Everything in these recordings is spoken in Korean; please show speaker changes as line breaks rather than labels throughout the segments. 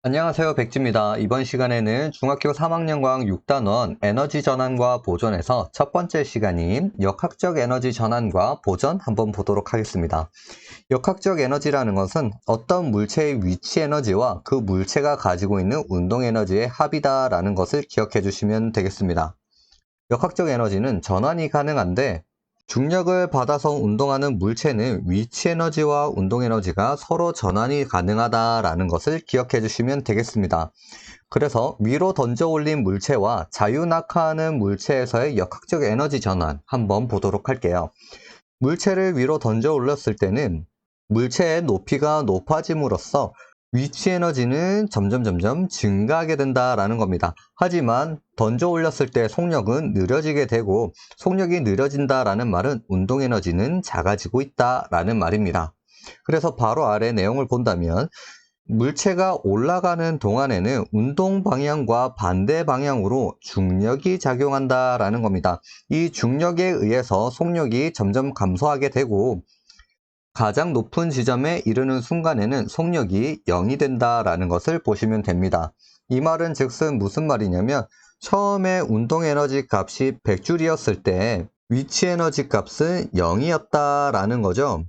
안녕하세요, 백지입니다. 이번 시간에는 중학교 3학년 과학 6단원 에너지 전환과 보존에서 첫 번째 시간인 역학적 에너지 전환과 보존 한번 보도록 하겠습니다. 역학적 에너지라는 것은 어떤 물체의 위치 에너지와 그 물체가 가지고 있는 운동 에너지의 합이다라는 것을 기억해 주시면 되겠습니다. 역학적 에너지는 전환이 가능한데 중력을 받아서 운동하는 물체는 위치 에너지와 운동 에너지가 서로 전환이 가능하다라는 것을 기억해 주시면 되겠습니다. 그래서 위로 던져 올린 물체와 자유낙하하는 물체에서의 역학적 에너지 전환 한번 보도록 할게요. 물체를 위로 던져 올렸을 때는 물체의 높이가 높아짐으로써 위치 에너지는 점점 증가하게 된다라는 겁니다. 하지만 던져 올렸을 때 속력은 느려지게 되고 속력이 느려진다라는 말은 운동 에너지는 작아지고 있다라는 말입니다. 그래서 바로 아래 내용을 본다면 물체가 올라가는 동안에는 운동 방향과 반대 방향으로 중력이 작용한다라는 겁니다. 이 중력에 의해서 속력이 점점 감소하게 되고 가장 높은 지점에 이르는 순간에는 속력이 0이 된다라는 것을 보시면 됩니다. 이 말은 즉슨 무슨 말이냐면 처음에 운동 에너지 값이 100줄이었을 때 위치 에너지 값은 0이었다라는 거죠.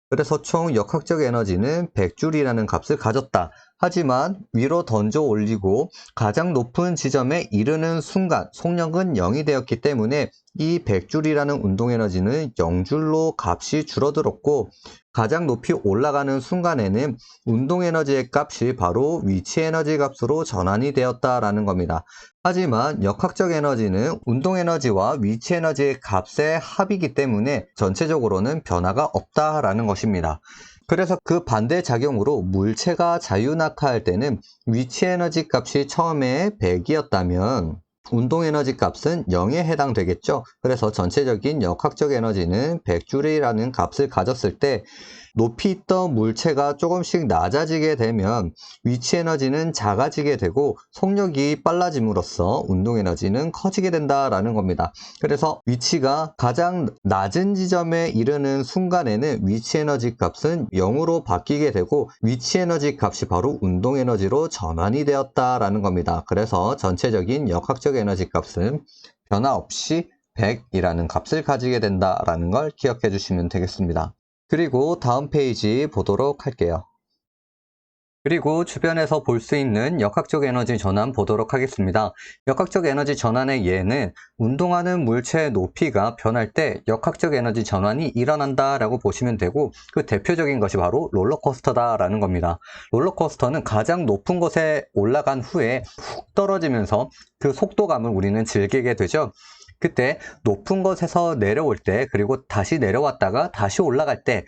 그래서 총 역학적 에너지는 100줄이라는 값을 가졌다. 하지만 위로 던져 올리고 가장 높은 지점에 이르는 순간 속력은 0이 되었기 때문에 이 100줄이라는 운동 에너지는 0줄로 값이 줄어들었고 가장 높이 올라가는 순간에는 운동 에너지의 값이 바로 위치 에너지 값으로 전환이 되었다라는 겁니다. 하지만 역학적 에너지는 운동 에너지와 위치 에너지의 값의 합이기 때문에 전체적으로는 변화가 없다라는 것입니다. 그래서 그 반대 작용으로 물체가 자유낙하할 때는 위치 에너지 값이 처음에 100이었다면 운동 에너지 값은 0에 해당되겠죠. 그래서 전체적인 역학적 에너지는 100줄이라는 값을 가졌을 때 높이 있던 물체가 조금씩 낮아지게 되면 위치 에너지는 작아지게 되고 속력이 빨라짐으로써 운동 에너지는 커지게 된다라는 겁니다. 그래서 위치가 가장 낮은 지점에 이르는 순간에는 위치 에너지 값은 0으로 바뀌게 되고 위치 에너지 값이 바로 운동 에너지로 전환이 되었다라는 겁니다. 그래서 전체적인 역학적 에너지 값은 변화 없이 100이라는 값을 가지게 된다라는 걸 기억해 주시면 되겠습니다. 그리고 다음 페이지 보도록 할게요. 그리고 주변에서 볼 수 있는 역학적 에너지 전환 보도록 하겠습니다. 역학적 에너지 전환의 예는 운동하는 물체의 높이가 변할 때 역학적 에너지 전환이 일어난다라고 보시면 되고 그 대표적인 것이 바로 롤러코스터다라는 겁니다. 롤러코스터는 가장 높은 곳에 올라간 후에 훅 떨어지면서 그 속도감을 우리는 즐기게 되죠. 그때 높은 곳에서 내려올 때 그리고 다시 내려왔다가 다시 올라갈 때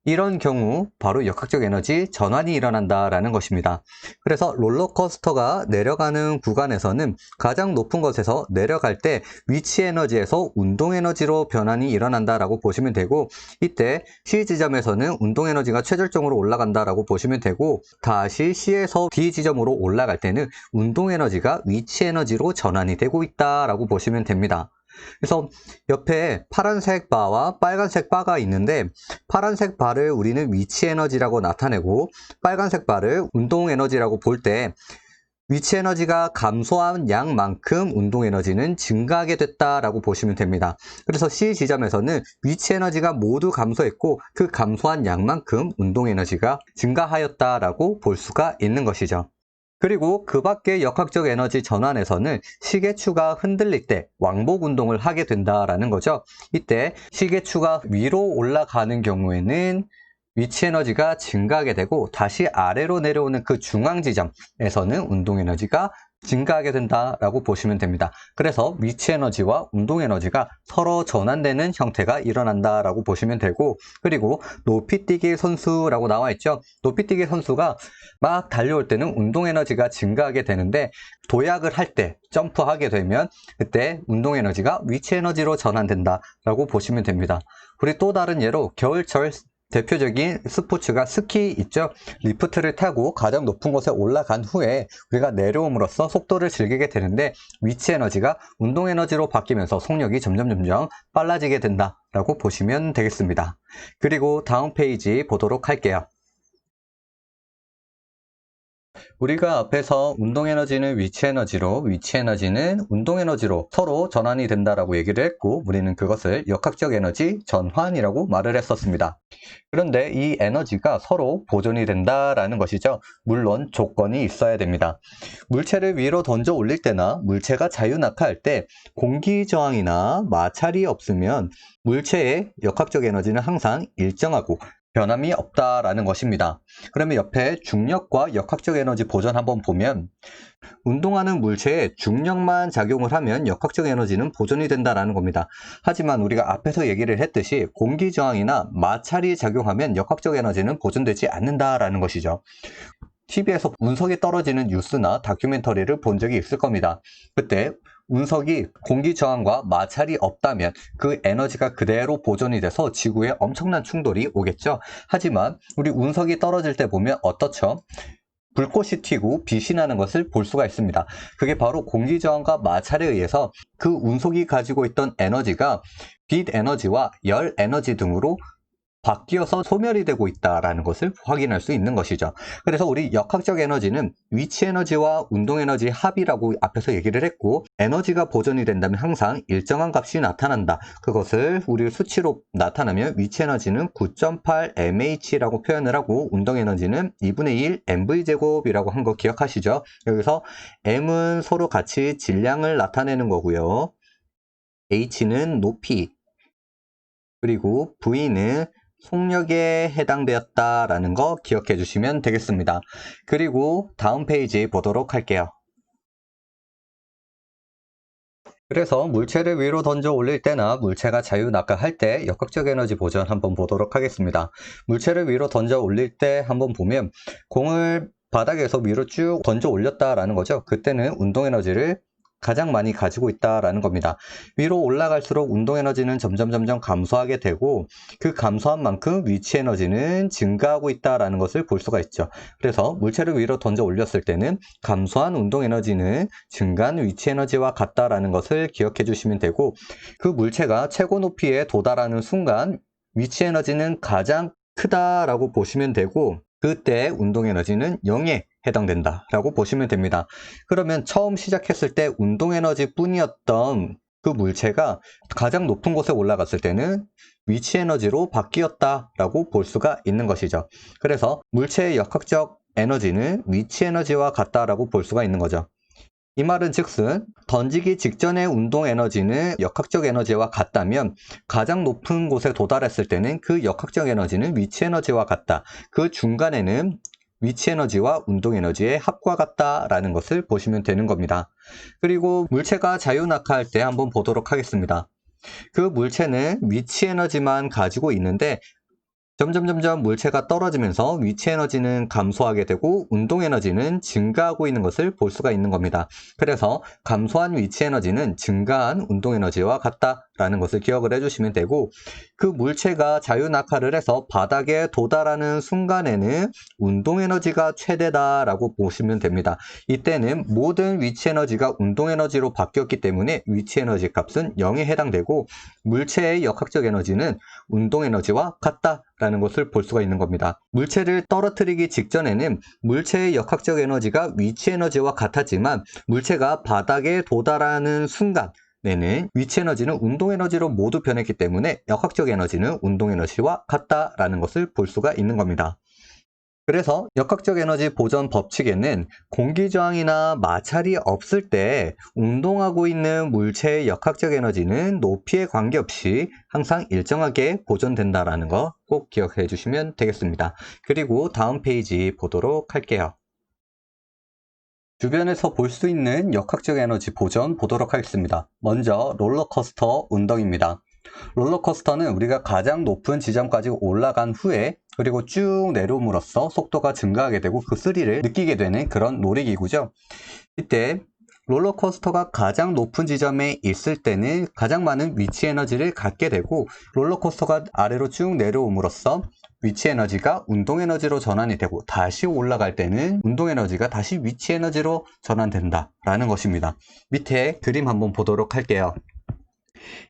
이런 경우 바로 역학적 에너지 전환이 일어난다라는 것입니다. 그래서 롤러코스터가 내려가는 구간에서는 가장 높은 곳에서 내려갈 때 위치 에너지에서 운동 에너지로 변환이 일어난다라고 보시면 되고 이때 C 지점에서는 운동 에너지가 최절정으로 올라간다라고 보시면 되고 다시 C에서 D 지점으로 올라갈 때는 운동 에너지가 위치 에너지로 전환이 되고 있다라고 보시면 됩니다. 그래서 옆에 파란색 바와 빨간색 바가 있는데 파란색 바를 우리는 위치 에너지라고 나타내고 빨간색 바를 운동 에너지라고 볼 때 위치 에너지가 감소한 양만큼 운동 에너지는 증가하게 됐다라고 보시면 됩니다. 그래서 C 지점에서는 위치 에너지가 모두 감소했고 그 감소한 양만큼 운동 에너지가 증가하였다라고 볼 수가 있는 것이죠. 그리고 그 밖의 역학적 에너지 전환에서는 시계추가 흔들릴 때 왕복 운동을 하게 된다라는 거죠. 이때 시계추가 위로 올라가는 경우에는 위치 에너지가 증가하게 되고 다시 아래로 내려오는 그 중앙 지점에서는 운동 에너지가 증가하게 된다라고 보시면 됩니다. 그래서 위치 에너지와 운동 에너지가 서로 전환되는 형태가 일어난다라고 보시면 되고 그리고 높이뛰기 선수라고 나와 있죠. 높이뛰기 선수가 막 달려올 때는 운동 에너지가 증가하게 되는데 도약을 할 때 점프하게 되면 그때 운동 에너지가 위치 에너지로 전환된다라고 보시면 됩니다. 우리 또 다른 예로 겨울철 대표적인 스포츠가 스키 있죠. 리프트를 타고 가장 높은 곳에 올라간 후에 우리가 내려옴으로써 속도를 즐기게 되는데 위치 에너지가 운동 에너지로 바뀌면서 속력이 점점 빨라지게 된다라고 보시면 되겠습니다. 그리고 다음 페이지 보도록 할게요. 우리가 앞에서 운동에너지는 위치에너지로, 위치에너지는 운동에너지로 서로 전환이 된다라고 얘기를 했고, 우리는 그것을 역학적 에너지 전환이라고 말을 했었습니다. 그런데 이 에너지가 서로 보존이 된다라는 것이죠. 물론 조건이 있어야 됩니다. 물체를 위로 던져 올릴 때나 물체가 자유낙하할 때 공기 저항이나 마찰이 없으면 물체의 역학적 에너지는 항상 일정하고 변함이 없다라는 것입니다. 그러면 옆에 중력과 역학적 에너지 보존 한번 보면 운동하는 물체에 중력만 작용을 하면 역학적 에너지는 보존이 된다라는 겁니다. 하지만 우리가 앞에서 얘기를 했듯이 공기 저항이나 마찰이 작용하면 역학적 에너지는 보존되지 않는다라는 것이죠. TV에서 운석이 떨어지는 뉴스나 다큐멘터리를 본 적이 있을 겁니다. 그때 운석이 공기 저항과 마찰이 없다면 그 에너지가 그대로 보존이 돼서 지구에 엄청난 충돌이 오겠죠. 하지만 우리 운석이 떨어질 때 보면 어떻죠? 불꽃이 튀고 빛이 나는 것을 볼 수가 있습니다. 그게 바로 공기 저항과 마찰에 의해서 그 운석이 가지고 있던 에너지가 빛 에너지와 열 에너지 등으로 바뀌어서 소멸이 되고 있다는 것을 확인할 수 있는 것이죠. 그래서 우리 역학적 에너지는 위치 에너지와 운동 에너지 합이라고 앞에서 얘기를 했고, 에너지가 보존이 된다면 항상 일정한 값이 나타난다. 그것을 우리 수치로 나타나면 위치 에너지는 9.8 mh라고 표현을 하고, 운동 에너지는 2분의 1 mv제곱이라고 한 거 기억하시죠? 여기서 m은 서로 같이 질량을 나타내는 거고요. h는 높이, 그리고 v는 속력에 해당되었다라는 거 기억해 주시면 되겠습니다. 그리고 다음 페이지 보도록 할게요. 그래서 물체를 위로 던져 올릴 때나 물체가 자유낙하할 때 역학적 에너지 보존 한번 보도록 하겠습니다. 물체를 위로 던져 올릴 때 한번 보면 공을 바닥에서 위로 쭉 던져 올렸다라는 거죠. 그때는 운동 에너지를 가장 많이 가지고 있다라는 겁니다. 위로 올라갈수록 운동 에너지는 점점 감소하게 되고, 그 감소한 만큼 위치 에너지는 증가하고 있다라는 것을 볼 수가 있죠. 그래서 물체를 위로 던져 올렸을 때는 감소한 운동 에너지는 증가한 위치 에너지와 같다라는 것을 기억해 주시면 되고, 그 물체가 최고 높이에 도달하는 순간 위치 에너지는 가장 크다라고 보시면 되고, 그때 운동 에너지는 0에 해당된다라고 보시면 됩니다. 그러면 처음 시작했을 때 운동 에너지 뿐이었던 그 물체가 가장 높은 곳에 올라갔을 때는 위치 에너지로 바뀌었다라고 볼 수가 있는 것이죠. 그래서 물체의 역학적 에너지는 위치 에너지와 같다라고 볼 수가 있는 거죠. 이 말은 즉슨 던지기 직전의 운동 에너지는 역학적 에너지와 같다면 가장 높은 곳에 도달했을 때는 그 역학적 에너지는 위치 에너지와 같다. 그 중간에는 위치 에너지와 운동 에너지의 합과 같다라는 것을 보시면 되는 겁니다. 그리고 물체가 자유낙하할 때 한번 보도록 하겠습니다. 그 물체는 위치 에너지만 가지고 있는데 점점 물체가 떨어지면서 위치 에너지는 감소하게 되고 운동 에너지는 증가하고 있는 것을 볼 수가 있는 겁니다. 그래서 감소한 위치 에너지는 증가한 운동 에너지와 같다라는 것을 기억을 해주시면 되고, 그 물체가 자유낙하를 해서 바닥에 도달하는 순간에는 운동 에너지가 최대다라고 보시면 됩니다. 이때는 모든 위치 에너지가 운동 에너지로 바뀌었기 때문에 위치 에너지 값은 0에 해당되고, 물체의 역학적 에너지는 운동 에너지와 같다라는 것을 볼 수가 있는 겁니다. 물체를 떨어뜨리기 직전에는 물체의 역학적 에너지가 위치 에너지와 같았지만 물체가 바닥에 도달하는 순간 내는 위치 에너지는 운동 에너지로 모두 변했기 때문에 역학적 에너지는 운동 에너지와 같다라는 것을 볼 수가 있는 겁니다. 그래서 역학적 에너지 보존 법칙에는 공기 저항이나 마찰이 없을 때 운동하고 있는 물체의 역학적 에너지는 높이에 관계없이 항상 일정하게 보존된다는 거 꼭 기억해 주시면 되겠습니다. 그리고 다음 페이지 보도록 할게요. 주변에서 볼 수 있는 역학적 에너지 보존 보도록 하겠습니다. 먼저 롤러코스터 운동입니다. 롤러코스터는 우리가 가장 높은 지점까지 올라간 후에 그리고 쭉 내려옴으로써 속도가 증가하게 되고 그 스릴을 느끼게 되는 그런 놀이기구죠. 이때 롤러코스터가 가장 높은 지점에 있을 때는 가장 많은 위치 에너지를 갖게 되고, 롤러코스터가 아래로 쭉 내려옴으로써 위치 에너지가 운동 에너지로 전환이 되고 다시 올라갈 때는 운동 에너지가 다시 위치 에너지로 전환된다라는 것입니다. 밑에 그림 한번 보도록 할게요.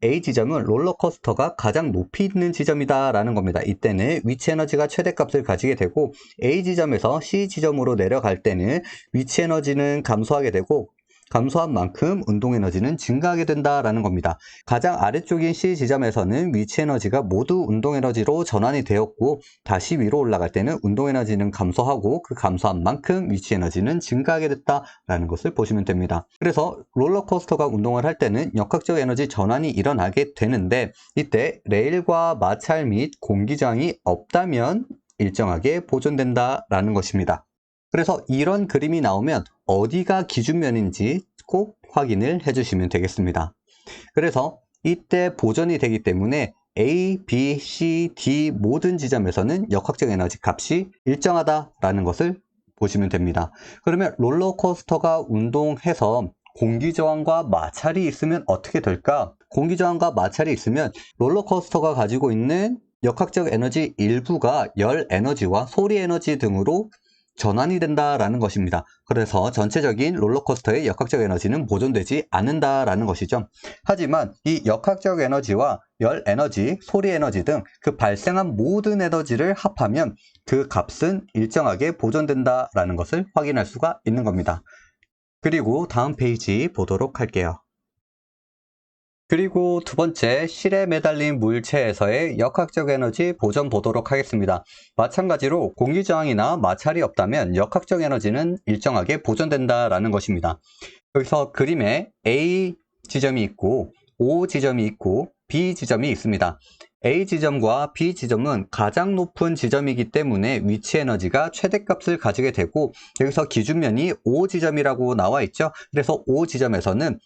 A 지점은 롤러코스터가 가장 높이 있는 지점이다라는 겁니다. 이때는 위치 에너지가 최대값을 가지게 되고 A 지점에서 C 지점으로 내려갈 때는 위치 에너지는 감소하게 되고 감소한 만큼 운동 에너지는 증가하게 된다라는 겁니다. 가장 아래쪽인 C 지점에서는 위치 에너지가 모두 운동 에너지로 전환이 되었고 다시 위로 올라갈 때는 운동 에너지는 감소하고 그 감소한 만큼 위치 에너지는 증가하게 됐다라는 것을 보시면 됩니다. 그래서 롤러코스터가 운동을 할 때는 역학적 에너지 전환이 일어나게 되는데 이때 레일과 마찰 및 공기저항이 없다면 일정하게 보존된다라는 것입니다. 그래서 이런 그림이 나오면 어디가 기준면인지 꼭 확인을 해주시면 되겠습니다. 그래서 이때 보존이 되기 때문에 A, B, C, D 모든 지점에서는 역학적 에너지 값이 일정하다라는 것을 보시면 됩니다. 그러면 롤러코스터가 운동해서 공기저항과 마찰이 있으면 어떻게 될까? 공기저항과 마찰이 있으면 롤러코스터가 가지고 있는 역학적 에너지 일부가 열 에너지와 소리 에너지 등으로 전환이 된다라는 것입니다. 그래서 전체적인 롤러코스터의 역학적 에너지는 보존되지 않는다라는 것이죠. 하지만 이 역학적 에너지와 열 에너지, 소리 에너지 등 그 발생한 모든 에너지를 합하면 그 값은 일정하게 보존된다라는 것을 확인할 수가 있는 겁니다. 그리고 다음 페이지 보도록 할게요. 그리고 두 번째, 실에 매달린 물체에서의 역학적 에너지 보존 보도록 하겠습니다. 마찬가지로 공기저항이나 마찰이 없다면 역학적 에너지는 일정하게 보존된다라는 것입니다. 여기서 그림에 A 지점이 있고 O 지점이 있고 B 지점이 있습니다. A 지점과 B 지점은 가장 높은 지점이기 때문에 위치 에너지가 최대값을 가지게 되고 여기서 기준면이 O 지점이라고 나와 있죠. 그래서 O 지점에서는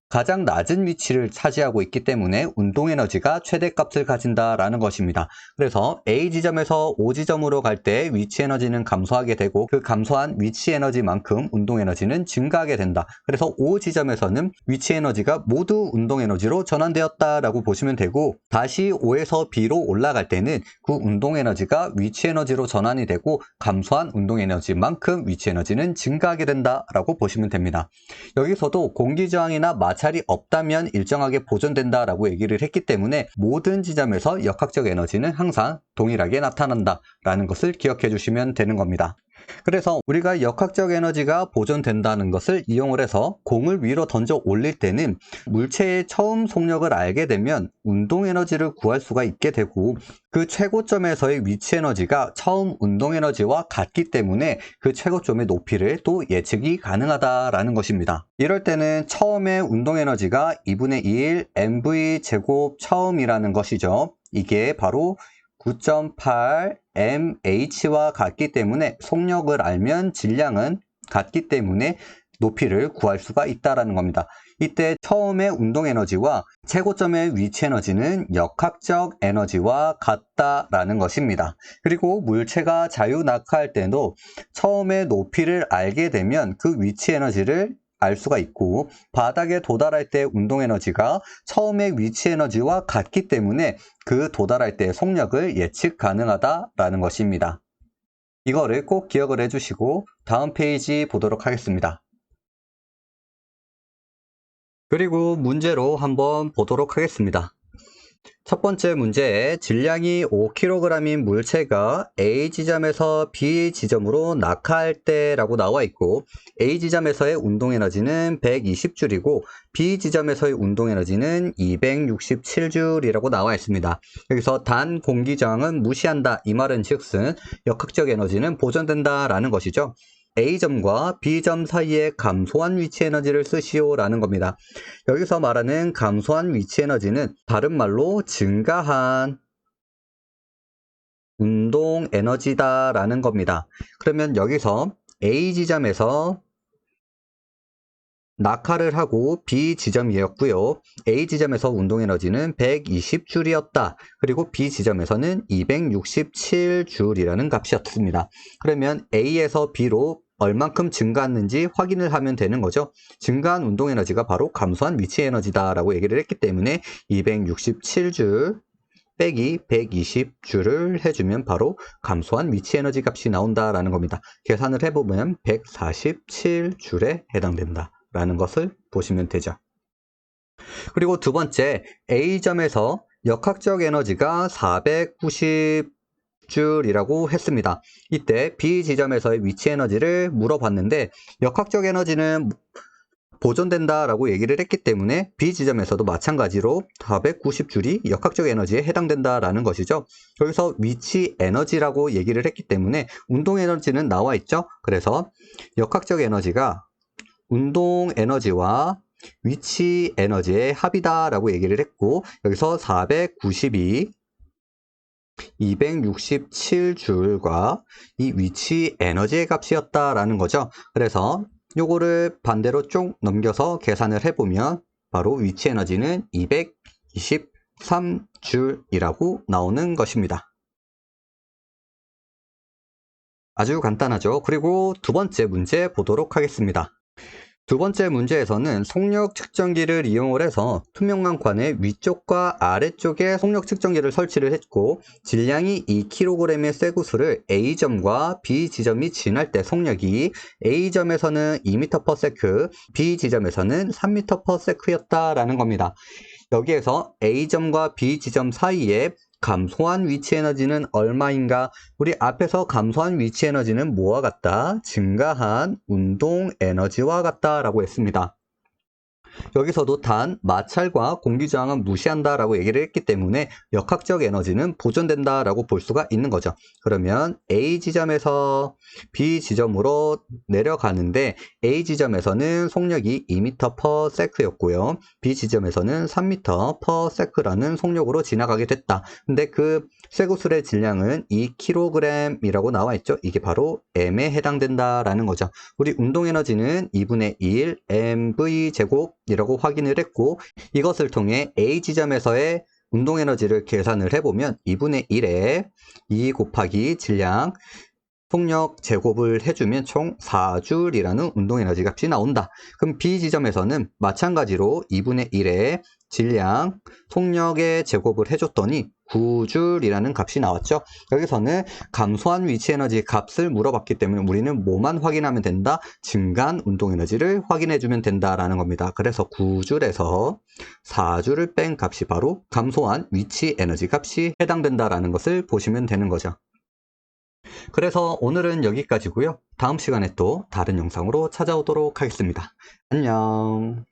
가장 낮은 위치를 차지하고 있기 때문에 운동 에너지가 최대값을 가진다라는 것입니다. 그래서 A 지점에서 O 지점으로 갈 때 위치 에너지는 감소하게 되고 그 감소한 위치 에너지만큼 운동 에너지는 증가하게 된다. 그래서 O 지점에서는 위치 에너지가 모두 운동 에너지로 전환되었다라고 보시면 되고 다시 O에서 B로 올라갈 때는 그 운동 에너지가 위치 에너지로 전환이 되고 감소한 운동 에너지만큼 위치 에너지는 증가하게 된다라고 보시면 됩니다. 여기서도 공기저항이나 마찰이 없다면 일정하게 보존된다라고 얘기를 했기 때문에 모든 지점에서 역학적 에너지는 항상 동일하게 나타난다라는 것을 기억해 주시면 되는 겁니다. 그래서 우리가 역학적 에너지가 보존된다는 것을 이용을 해서 공을 위로 던져 올릴 때는 물체의 처음 속력을 알게 되면 운동 에너지를 구할 수가 있게 되고 그 최고점에서의 위치 에너지가 처음 운동 에너지와 같기 때문에 그 최고점의 높이를 또 예측이 가능하다라는 것입니다. 이럴 때는 처음의 운동 에너지가 2분의 1 mv 제곱 처음이라는 것이죠. 이게 바로 9.8 mh와 같기 때문에 속력을 알면 질량은 같기 때문에 높이를 구할 수가 있다는 겁니다. 이때 처음의 운동 에너지와 최고점의 위치 에너지는 역학적 에너지와 같다라는 것입니다. 그리고 물체가 자유낙하할 때도 처음의 높이를 알게 되면 그 위치 에너지를 알 수가 있고 바닥에 도달할 때 운동 에너지가 처음의 위치 에너지와 같기 때문에 그 도달할 때의 속력을 예측 가능하다라는 것입니다. 이거를 꼭 기억을 해주시고 다음 페이지 보도록 하겠습니다. 그리고 문제로 한번 보도록 하겠습니다. 첫 번째 문제에 질량이 5kg인 물체가 A 지점에서 B 지점으로 낙하할 때라고 나와 있고 A 지점에서의 운동 에너지는 120줄이고 B 지점에서의 운동 에너지는 267줄이라고 나와 있습니다. 여기서 단 공기저항은 무시한다 이 말은 즉슨 역학적 에너지는 보존된다 라는 것이죠. A점과 B점 사이에 감소한 위치 에너지를 쓰시오 라는 겁니다. 여기서 말하는 감소한 위치 에너지는 다른 말로 증가한 운동 에너지다 라는 겁니다. 그러면 여기서 A 지점에서 낙하를 하고 B 지점이었고요. A 지점에서 운동 에너지는 120줄이었다. 그리고 B 지점에서는 267줄이라는 값이었습니다. 그러면 A에서 B로 얼만큼 증가했는지 확인을 하면 되는 거죠. 증가한 운동 에너지가 바로 감소한 위치 에너지다라고 얘기를 했기 때문에 267줄 빼기 120줄을 해주면 바로 감소한 위치 에너지 값이 나온다라는 겁니다. 계산을 해보면 147줄에 해당된다. 라는 것을 보시면 되죠. 그리고 두 번째, A점에서 역학적 에너지가 490줄이라고 했습니다. 이때 B 지점에서의 위치 에너지를 물어봤는데 역학적 에너지는 보존된다라고 얘기를 했기 때문에 B 지점에서도 마찬가지로 490줄이 역학적 에너지에 해당된다라는 것이죠. 여기서 위치 에너지라고 얘기를 했기 때문에 운동 에너지는 나와 있죠. 그래서 역학적 에너지가 운동 에너지와 위치 에너지의 합이다라고 얘기를 했고, 여기서 492, 267줄과 이 위치 에너지의 값이었다라는 거죠. 그래서 요거를 반대로 쭉 넘겨서 계산을 해보면 바로 위치 에너지는 223줄이라고 나오는 것입니다. 아주 간단하죠. 그리고 두 번째 문제 보도록 하겠습니다. 두 번째 문제에서는 속력 측정기를 이용을 해서 투명한 관의 위쪽과 아래쪽에 속력 측정기를 설치를 했고 질량이 2kg의 쇠구슬을 A점과 B지점이 지날 때 속력이 A점에서는 2m/s, B지점에서는 3m/s였다라는 겁니다. 여기에서 A점과 B지점 사이에 감소한 위치 에너지는 얼마인가? 우리 앞에서 감소한 위치 에너지는 뭐와 같다? 증가한 운동 에너지와 같다라고 했습니다. 여기서도 단 마찰과 공기 저항은 무시한다 라고 얘기를 했기 때문에 역학적 에너지는 보존된다 라고 볼 수가 있는 거죠. 그러면 A 지점에서 B 지점으로 내려가는데 A 지점에서는 속력이 2m/s였고요. B 지점에서는 3m/s라는 속력으로 지나가게 됐다. 근데 그 쇠구슬의 질량은 2kg이라고 나와 있죠. 이게 바로 M에 해당된다라는 거죠. 우리 운동 에너지는 2분의 1 mv 제곱이라고 확인을 했고 이것을 통해 A 지점에서의 운동 에너지를 계산을 해보면 2분의 1에 2 곱하기 질량 속력 제곱을 해주면 총 4줄이라는 운동 에너지 값이 나온다. 그럼 B 지점에서는 마찬가지로 2분의 1에 질량 속력의 제곱을 해줬더니 9줄이라는 값이 나왔죠. 여기서는 감소한 위치 에너지 값을 물어봤기 때문에 우리는 뭐만 확인하면 된다? 증가한 운동 에너지를 확인해주면 된다라는 겁니다. 그래서 9줄에서 4줄을 뺀 값이 바로 감소한 위치 에너지 값이 해당된다라는 것을 보시면 되는 거죠. 그래서 오늘은 여기까지고요. 다음 시간에 또 다른 영상으로 찾아오도록 하겠습니다. 안녕.